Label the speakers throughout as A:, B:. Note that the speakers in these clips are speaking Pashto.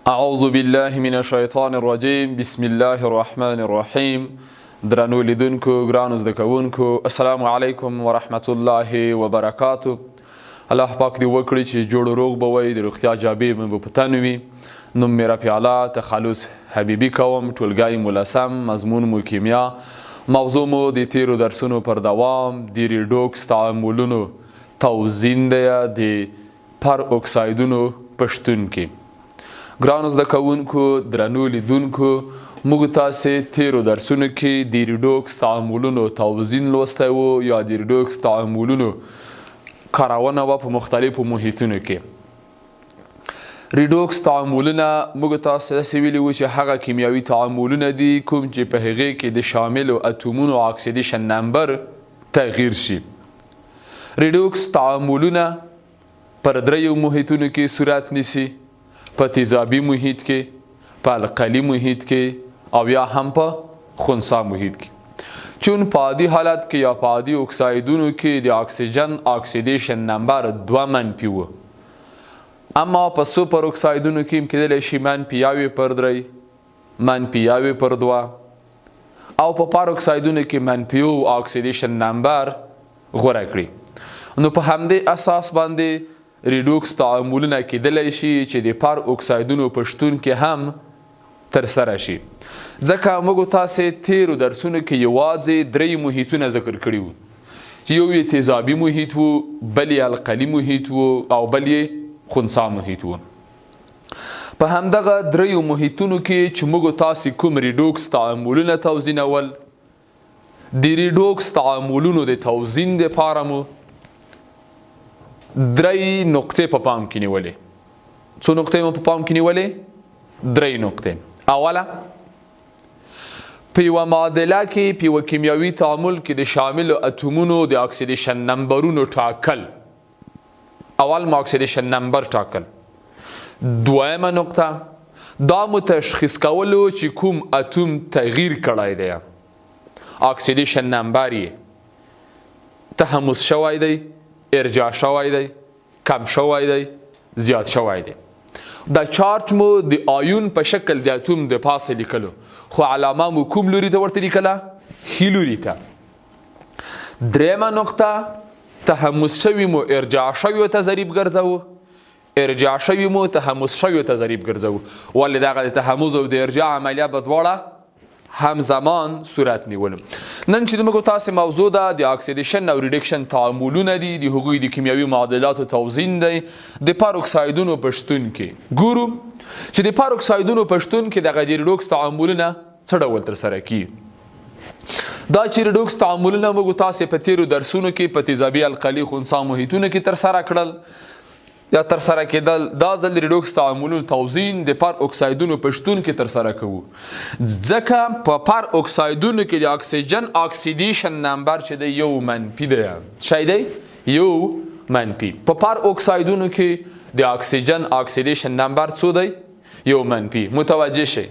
A: اعوذ بالله من الشیطان الرجیم بسم الله الرحمن الرحیم. درنو لیدونکو ګرانو زده کوونکو السلام علیکم ورحمت الله وبرکاتو. الله پاک دې وکړي چې جوړ روغ به وئ، د روغتیا جابې مو په تن وي. نوم مې رفیع الله تخلص حبیبي کوم. ټولګی ملسم، مضمون مو کیمیا، موضوع مو د تیرو درسونو پر دوام د ریدکس تعاملونو توزین دی د پر اکسایدونو پشتون کې. ګرانو زده کوونکو درنو لیدونکو، موږ تاسې تیرو درسونو کې د ریدکس تعاملونو توزین لوستی و یا د ریدکس تعاملونو کارونه وه په مختلفو محیطونو کې. ریدکس تعاملونه موږ تاسې داسې ویلي وو چې هغه کیمیاوي تعاملونه دي کوم چې په هغې کې د شاملو اتومونو اکسیدیشن نمبر تغییر شي. ریدکس تعاملونه پر دریو محیطونو کې صورت نیسي، په تیزابي محیط کې، په القلي محیط کې او یا هم په خنثی محیط کې. چون په عادي حالت کې یا په عادي اکسایدونو کې د اکسیجن اکسیدیشن نمبر 2 منفي و، اما په سوپر اکسایدونو کې هم کېدلی شي منفي 1/3 منفي 1/2 او په پر اکسایدونو کې منفي 1 اکسیدیشن نمبر غوره کړي. نو په همدې اساس باندې ریدکس تعاملونه کېدلی شي چې د پر اکسایدونو په شتون کې هم ترسره شي. ځکه موږ تاسې تیرو درسونو کې یوازې درې محیطونه ذکر کړي وو چې یو یې تیزابي محیط و، بل یې القلي محیط و او بل یې خنثی محیط و. په همدغه دریو محیطونو کې چې موږ تاسې کوم ریدکس تعاملونه توزینول، د ریدکس تعاملونو د توزین دپاره مو درې نقطې په پام کې نیولې. څو نقطې مو په پام کې نیولې؟ درې نقطې. اوله، په یوه معادله کې په یوه کیمیاوي تعامل کې د شاملو اتومونو د اکسیدیشن نمبرونو ټاکل. اول مو اکسیدیشن نمبر ټاکل. دویمه نقطه، دا مو تشخیص کولو چې کوم اتوم تغییر کړی دی، اکسیدیشن نمبر یې تحمض شوی دی، ارجاع شوی دی، کم شوی دی، زیات شوی دی. دا چارج مو د آیون په شکل د اتوم د پاسه لیکلو، خو علامه مو کوم لوري ته ورته لیکله؟ ښي لوري ته. درېیمه نقطه، تحمض شوي مو ارجاع شویو ته ضریب ګرځوو، ارجاع شوي مو تحمض شویو ته ضریب ګرځوو. ولې دغه د تحمض او د ارجاع عملیه به دواړه همزمان صورت نیولم. نن چې موږ تاسې موضوع ده د اکسیدیشن او ریدکشن تعاملونه دي، د هغوی د کیمیاوي معادلاتو توزین دی د پر اکسایدونو په شتون کې. ګورو چې د پر اکسایدونو په شتون کې دغه د ریدکس تعاملونه څه ډول ترسره کیږي. دا چې ریدکس تعاملونه موږ تاسې په تیرو درسونو کې په تیزابي القلي خنثی محیطونو کې ترسره کړل یا ترسره کېدل. دا ځل ریدکس تعاملونو توزین د پر اکسایدونو په شتون کې ترسره کوو، ځکه په پر اکسایدونو کې د اکسیجن اکسیدیشن نمبر چې دی یو منفي دی. شی دی یو منفي. په پر اکسایدونو کې د اکسیجن اکسیدیشن نمبر څو دی؟ یو منفي. متوجه شئ.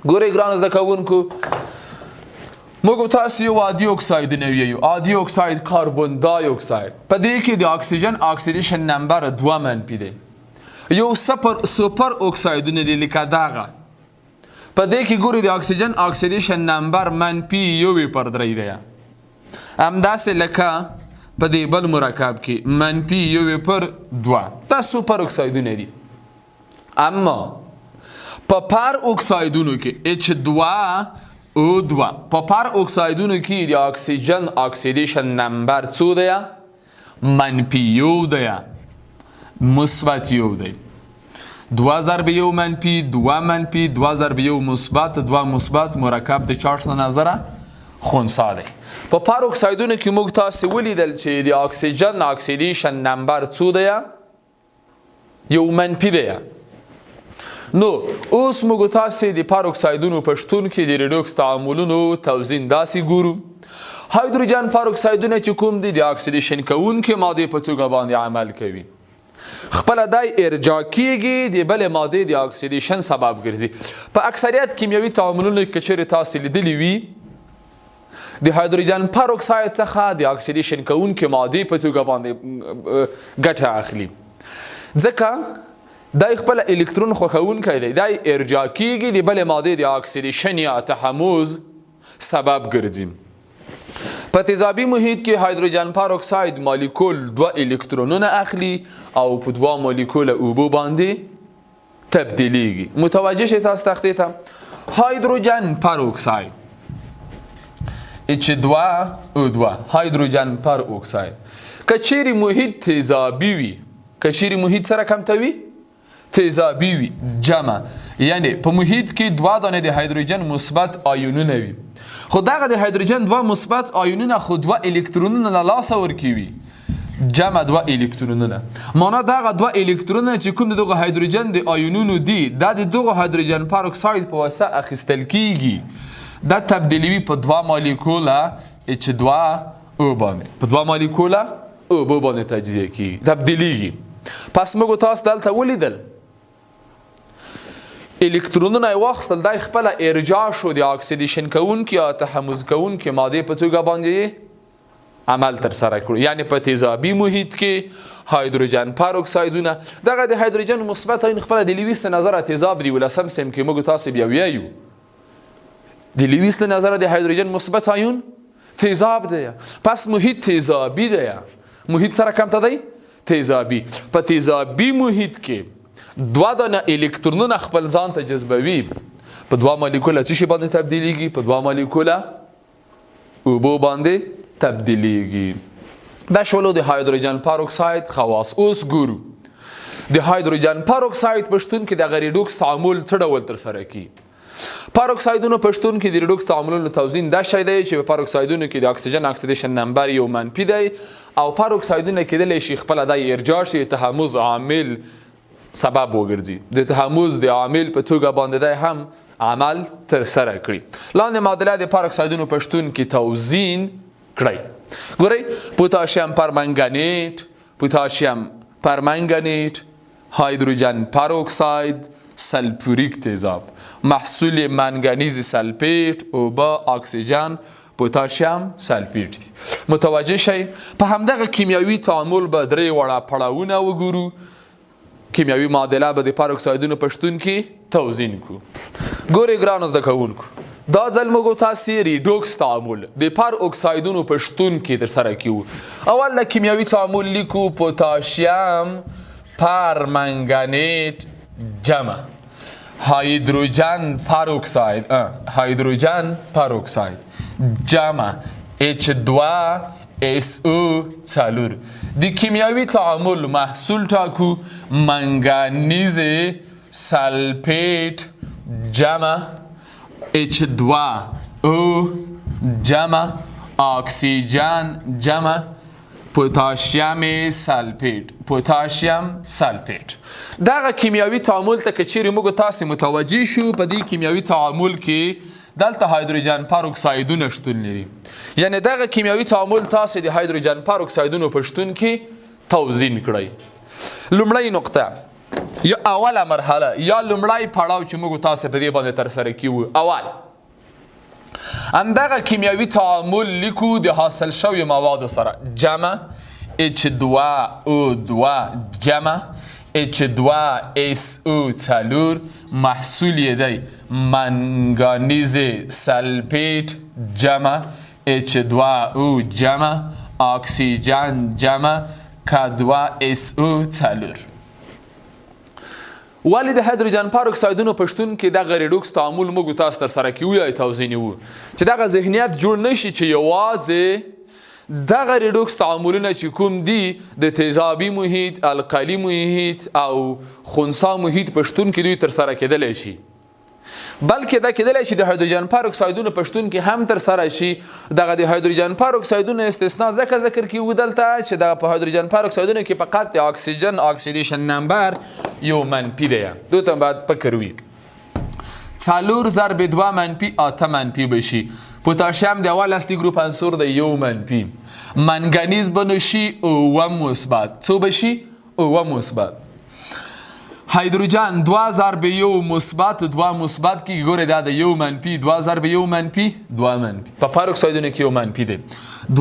A: ګورئ ګرانو زده کوونکو، موږ تاسې یو عادي اکساید نویو، عادي اکساید کاربن دای اکساید، په دې کې د اکسیجن اکسیدیشن نمبر 2 منفي دی. یو سوپر اکسایدونه دی لکه دغه، په دې کې ګورئ د اکسیجن اکسیدیشن نمبر منفي 1/3 دی. همداسې لکه په دې بل مرکب کې منفي 1/2. دا سوپر اکسایدونه دي. اما په پر اکسایدونو کې H2O2 په پر اکسایدونو کې د اکسیجن اکسیدیشن نمبر څو دی؟ منفي 1 دی، مثبت 1 دی. 2 ضرب 1 منفي 2 منفي 2 ضرب 1 مثبت 2 مثبت مرکب د چارج له نظره خنثی دی. په پر اکسایدونو کې موږ تاسې ولیدل چې د اکسیجن اکسیدیشن نمبر څو دی؟ یو منفي دی. نو اوس موږ تاسې د پر اکسایدونو په شتون کې د ریدکس تعاملونو توزین داسې ګورو. هایدروجن پر اکسایدونه چې کوم دي د اکسیدیشن کوونکې مادې په توګه باندې عمل کوي، خپله دای ارجاع کیږي، د بلې مادې د اکسیدیشن سبب ګرځي. په اکثریت کیمیاوي تعاملونو کې چیرې تاسې لیدلي وي د هایدروجن پر اکساید څخه د اکسیدیشن کوونکې مادې په توګه باندې ګټه اخلي، ځکه دا خپل الکترون خوښونکی دی، دا ارجاع کیږي د بلې مادې د اکسیدیشن یا تحمض سبب ګرځي. په تیزابي محیط کې هایدروجن پر اکساید مالیکول 2 الکترونونه اخلي او په 2 مالیکول اوبو باندې تبدیلیږي. متوجه شئ تاسو تختې ته هایدروجن پر اکساید H2O2 هایدروجن پر اکساید که چیرې محیط تیزابي وي، که چیرې محیط سره کمتوي تیزابي وي جمع، یعنی په محیط کې 2 دانې د هایدروجن مثبت آیونونه وي، خو دغه د هایدروجن 2 مثبت آیونونه خو 2 الکترونونه له لاسه ورکوي، جمع 2 الکترونونه. معنا دغه 2 الکترونونه چې کوم دغه هایدروجن د آیونونو دي دا د دغه هایدروجن پر اکساید په واسطه اخیستل کیږي، دا تبدیلوي په 2 مالیکوله H2O باندې، په 2 مالیکوله اوبو باندې تجزیه کیږي، تبدیلیږي. پس موږ تاسو دلته ولیدل الکترونونه یې واخیستل، دا خپل ارجاع شو د اکسیدیشن کوونکي یا تحمض کوونکي مادې په توګه باندې عمل ترسره کړو. یعنی په تیزابي محیط کې هایدروجن پر اکسایدونه دغه د هایدروجن مثبت آیون خپل د لیویس نظر تیزاب دی، ولسم سیم کې موږ تاسو بیا ویایو د لیویس نظر د هایدروجن مثبت آیون تیزاب دی. پس محیط تیزابي دی، محیط سره کم ته دی تیزابي. په تیزابي محیط کې 2 دانه الکترونونه خپل ځان ته جذبوي، په 2 مالیکوله څه شي باندې تبدیلیږي، په 2 مالیکوله اوبو باندې تبدیلیږي. دا شولو د هایدروجن پر اکساید خواص. اوس ګورو د هایدروجن پر اکساید په شتون کې د ریډوکس تعامل څه ډول ترسره کیږي. پر اکسایدونو په شتون کې د ریډوکس تعاملونو توزین دا شی دی چې په پر اکسایدونو کې د اکسیجن اکسیدیشن نمبر یو منفي دی او پر اکسایدونه کېدلی شي خپله دا ارجاع شي تحمض عامل سبب وګرځي، د تحمض د عامل په توګه باندې دی هم عمل ترسره کړي. لاندې معادله د پر اکسایدونو په شتون کې توزین کړئ. ګورئ پوتاشیم پر منګنیټ، پوتاشیم پر منګنیټ، هایدروجن پر اکساید، سلفوریک تیزاب، محصول منګنیز سلفیت، اوبه، اکسیجن، پوتاشیم سلفیت دي. متوجه شئ. په همدغه کیمیاوي تعامل به 3 وړه پړاوونه وګورو. کیمیاوي معادله به د پر اکسایدونو په شتون کې توزین کو. ګورئ ګرانو زده کوونکو، دا ځل موږ تاسې ریډوکس تعامل د پر اکسایدونو په شتون کې ترسره کیو. اول د کیمیاوي تعامل لیکو پوتاشیم پر منګنیټ جمع هایدروجن پر اکساید، هایدروجن پر اکساید جمع H2SO4. د کیمیاوي تعامل محصول ټاکو منګنیز سلفیت جمع H2O جمع اکسیجن جمع پوتاشیم سلفیت، پوتاشیم سلفیت. دغه کیمیاوي تعامل ته که چیرې موږ تاسې متوجه شو، په دې کیمیاوي تعامل کې دلته هایدروجن پر اکسایدونه شتون لري. یعنی دغه کیمیاوي تعامل تاسې د هایدروجن پر اکسایدونو په شتون کې توزین کړئ. لومړی نقطه یا اوله مرحله یا لومړی پړاو چې موږ تاسې په دې باندې ترسره کیو، اول همدغه کیمیاوي تعامل لیکو د حاصل شوی موادو سره جمع H2O2 جمع H2SO4 محصول یې دی منګنیز سلفیت جمع H2O جمع اکسیجن جمع K2SO4. ولی د هایدروجن پر اکسایدونو په شتون کې دغه ریډوکس تعامل موږ تاسو ترسره کوو یا توزین وو چې دغه ذهنیت جوړ نشي چې یوازې دغه ریډوکس تعاملونه چې کوم دي د تیزابي محیط، القلي محیط او خنثی محیط په شتون کې دوی ترسره کېدلی شي، بلکې دا کېدلی شي د هایدروجن پر اکسایدونو په شتون کې هم ترسره شي. دغه د هایدروجن پر اکسایدونو استثنا ځکه ذکر کیږي دلته چې دغه په هایدروجن پر اکسایدونو کې فقط د اکسیجن اکسیدیشن نمبر یو منفي دی. دوی ته باید فکر وي 4 ضرب 2 منفي 8 منفي بشي. پوتاشیم د اول اصلي ګروپ عنصر د یو منفي، منګنیز بنشي او مثبت، څو بشي او مثبت. هایدروجن 2 ضرب 1 مثبت 2 مثبت کی ګوره دا د 1 منفي 2 ضرب 1 منفي 2 منفي. په پر اکسایدونو کې 1 منفي دی.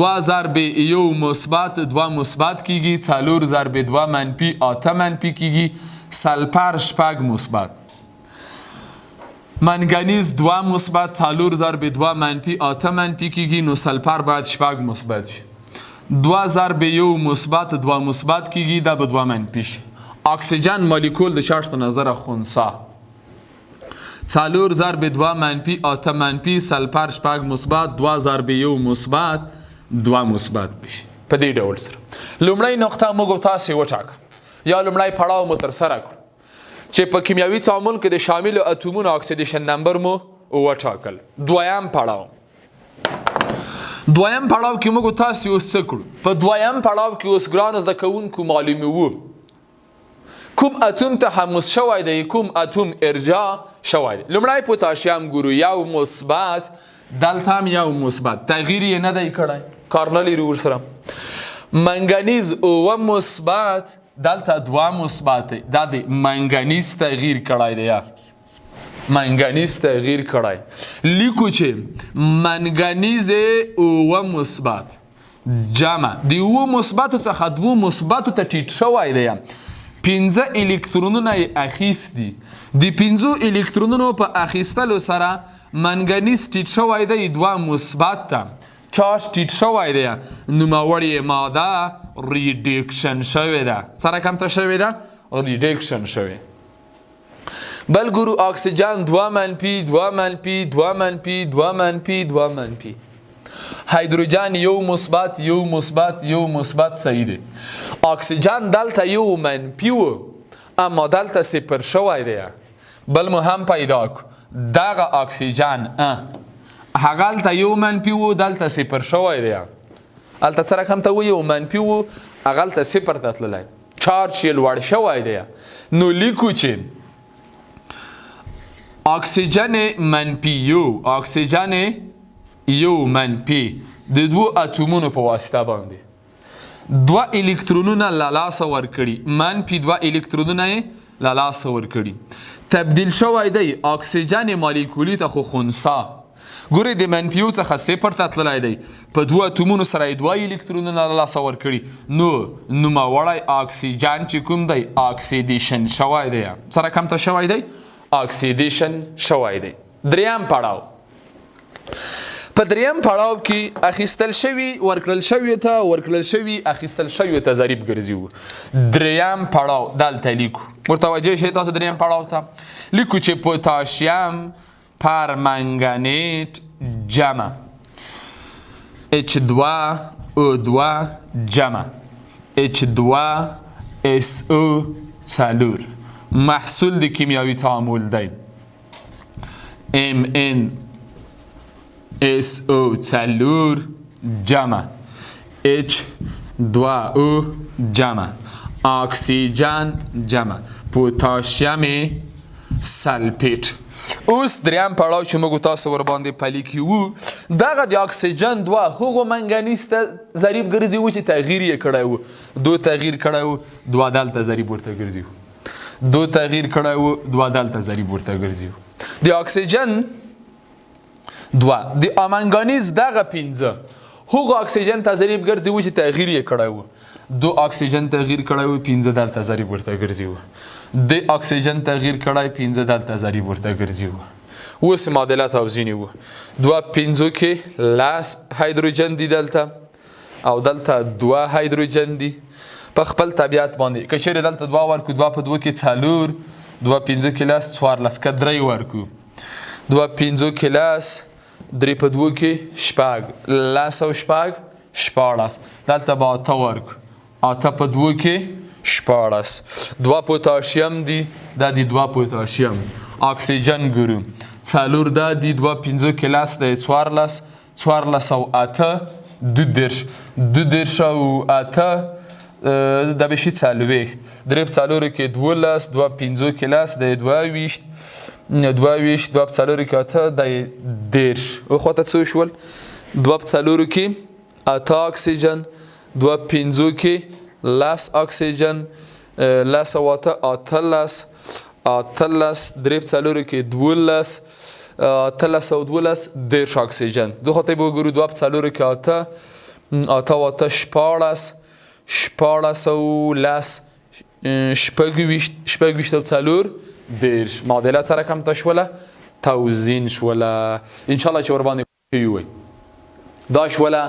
A: 2 ضرب 1 مثبت 2 مثبت کیږي، 4 ضرب 2 منفي 8 منفي کیږي، سلفر 6 مثبت منګنیز 2 مثبت 4 ضرب 2 منفی 8 منفی کیږي نو سلفر باید 6 مثبت شي 2 ضرب 1 مثبت 2 مثبت کیږي دا به 2 منفی شي اکسیژن مالیکول د چارج نظر خنثی 4 ضرب 2 منفی 8 منفی سلفر 6 مثبت 2 ضرب 1 مثبت 2 مثبت بشي په دې ډول سره لومړی نقطه موږ تاسو وټاکه یا لومړی پړاو مو تر سره کړ چې په کیمیاوي تعامل کې د شامل اتومونو اکسیدیشن نمبر مو وټاکل دویم پړاو کې موږ تاسو اوس څه کړو په دویم پړاو کې اوس ګران زده کوونکو معلومه وو کوم اتوم تحمض شوی دی کوم اتوم ارجاع شوی دی لومړی پوتاشیم ګورو یو مثبت دلته هم یو مثبت تغییر یې نه دی کړی کار نه لري ورسره منګنیز 2 مثبت دلته 2 مثبت دا د منګنیز تغییر کړی دی منګنیز تغییر کړی لیکو چې منګنیز 2 مثبت جمع د 2 مثبت څخه 2 مثبت ته ټیټ شوی دی 15 الکترونونه یې اخیستي د 15 الکترونونو په اخیستلو سره منګنیز ټیټ شوی دی 2 مثبت ته چارج ټیټ شوی دی نوموړې ماده ریدکشن شوې ده سره کم ته شوې ده ریدکشن شوې بل ګورو اکسیجن 2 منفی 2 منفی 2 منفی 2 منفی 2 منفی هایدروجن 1 مثبت 1 مثبت 1 مثبت صحیح دی اکسیجن دلته 1 منفی و اما دلته 0 شوی دی بل مو هم پیدا کو دغه اکسیجن هغه دلته 1 منفی و دلته 0 شوی دی الته سره کم ته و 1 منفی و هغه دلته 0 ته تللی چارج یې لوړ شوی دی نو لیکو چې اکسیجن منفی اکسیجن 1 منفی د 2 اتومونو په واسطه باندې 2 الکترونونه له لاسه ورکړي منفی 2 الکترونونه یې له لاسه ورکړي تبدیل شوی دی اکسیجن مالیکولي ته خو خنثی ګورئ د منفیو څخه 0 ته تللی دی په 2 اتومونو سره یې 2 الکترونونه له لاسه ورکړي نو نوموړی اکسیجن چې کوم دی اکسیدیشن شوی دی سره کم ته شوی دی اکسیدیشن شوی دی دریم پړاو په دریم پړاو کې اخیستل شوی ورکړل شوی اخیستل شوی ته ضریب ګرځي دریم پړاو دلته لیکو متوجه شئ تاسو دریم پړاو ته لیکو چې پوتاشیم پرمنګنیت جمع H2O2 جمع H2SO4 محصول د کیمیاوي تعامل دی MnSO4 جمع H2O جمع اکسیجن جمع پوتاشیم سلفیت اوس دریم پړاو چې موږ تاسو ور باندې پلي کیو دغه د اکسیجن 2 هغه منګنیز ته ضریب ګرځي و چې تغییر یې کړی و 2 تغییر کړی و 2 دلته ضریب ورته ګرځي 2 تغییر کړی و 2 دلته ضریب ورته ګرځي د اکسیجن 2 د منګنیز دغه 15 هغه اکسیجن ته ضریب ګرځي و چې تغییر یې کړی و 2 اکسیجن تغییر کړی و 15 دلته ضریب ورته ګرځي د اکسیجن تغییر کړی 15 دلته ضریب ورته ګرځي اوس معادله توزیع و 2 15 کې لاس هایدروجن دی دلته او دلته 2 هایدروجن دی په خپل طبیعت باندې که چیرې دلته 2 ورکو 2 په 2 کې 4 2 15 کې لاس 14 که 3 ورکو 2 15 کې لاس 3 په 2 کې 6 لاس او 14 دلته به 8 ورکو 8 په 2 کې 14 2 پوتاشیم دی دا دی 2 پوتاشیم اکسیجن ګورو 4 دا دی 2 15 کې لاس دی 14 او 8 2 او 8 دا بشي 40 درې په 4 کې 12 2 15 کې لاس دی 22 2 په 4 کې 8 دی 10 او خواته څه شول 2 په 4 کې 8 اکسیجن 2 15 کې لاس اکسیجن لاس او 8 درې په 4 کې 12 8 او 12 10 اکسیجن دو خواته به وګورو 2 په 4 کې 8 14 او لاس شپږ او څلور دېرش معادله څه رقم ته شوله توزین شوله انشاءالله چې ورباندې وي دا شوله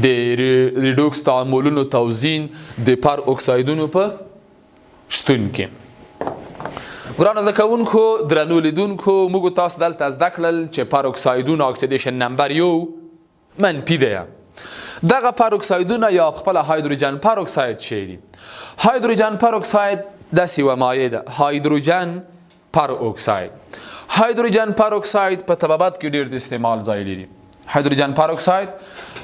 A: د ریډوکس تعاملونو توزین د پر اکسایدونو په شتون کې ګرانو زده کوونکو درنو لیدونکو موږ تاسو دلته زده کړل چې پر اکسایدونو اکسیدیشن نمبر یو منفي دی دغه پر اکسایدونه یا خپل هایدروجن پر اکساید شي دي هایدروجن پر اکساید داسې یوه مایع ده هایدروجن پر اکساید هایدروجن پر اکساید په طبابت کې ډېر د استعمال ځای لري هایدروجن پر اکساید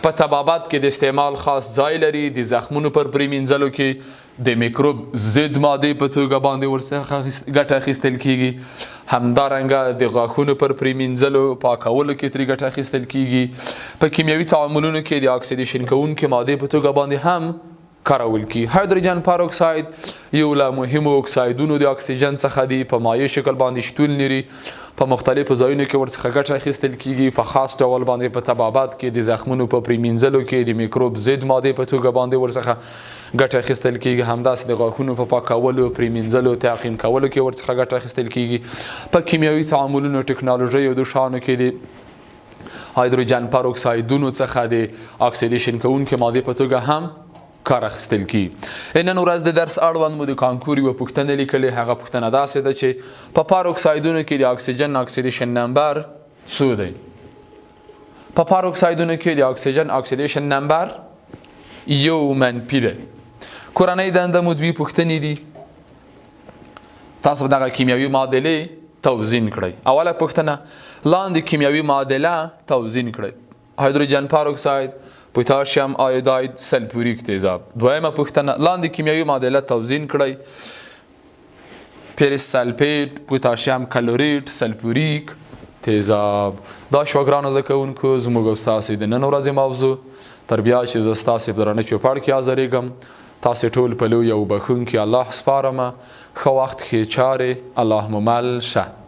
A: په طبابت کې د استعمال خاص ځای لري د زخمونو پر پریمینځلو کې د میکروب ضد مادې په توګه باندې ورڅخه ګټه اخیستل کیږي همدارنګه د غاښونو پر پریمینځلو پاکولو کې ترې ګټه اخیستل کیږي په کیمیاوي تعاملونو کې د اکسیدیشن کوونکې مادې په توګه باندې هم کارول کی هایدروجن پر اکساید یو له مهمو اکسایدونو د اکسیجن څخه دی په مایع شکل باندې شتون لري په مختلفو ځایونو کې ورڅخه ګټه اخیستل کیږي په خاص ډول باندې په طبابت کې د زخمونو په پریمینځلو کې د میکروب ضد مادې په توګه باندې ورڅخه ګټه اخیستل کیږي همداسې د غاښونو په پاکولو پریمینځلو تعقیم کولو کې ورڅخه ګټه اخیستل کیږي په کیمیاوي تعاملونو ټکنالوژي او د شانو کې د هایدروجن پر اکسایدونو څخه د اکسیدیشن کوونکې مادې په توګه هم کار اخیستل کی نن ورځ د درس اړوند مو د کانکور یوه پوښتنه لیکلې هغه پوښتنه داسې ده چې په پر اکسایدونو کې د اکسیجن اکسیدیشن نمبر څو دی په پر اکسایدونو کې د اکسیجن اکسیدیشن نمبر یو منفي دی کورنۍ دنده مو دوې پوښتنې دي تاسو به دغه کیمیاوي معادلې توزین کړئ اوله پوښتنه لاندې کیمیاوي معادله توزین کړئ هایدروجن پر اکساید پوتاشیم آیوداید سلفوریک تیزاب دویمه پوښتنه لاندې کیمیاوي معادله توزین کړئ پیرس سلفیت پوتاشیم کلوریت سلفوریک تیزاب دا شوه ګرانو زده کوونکو زموږ او ستاسې د نن ورځې موضوع تر بیا چې زه ستاسې په درانه چوپړ کې حاضرېږم تاسې ټول په لوی او بخښونکي الله سپارمه ښه وخت ښې چارې الله مو مل شه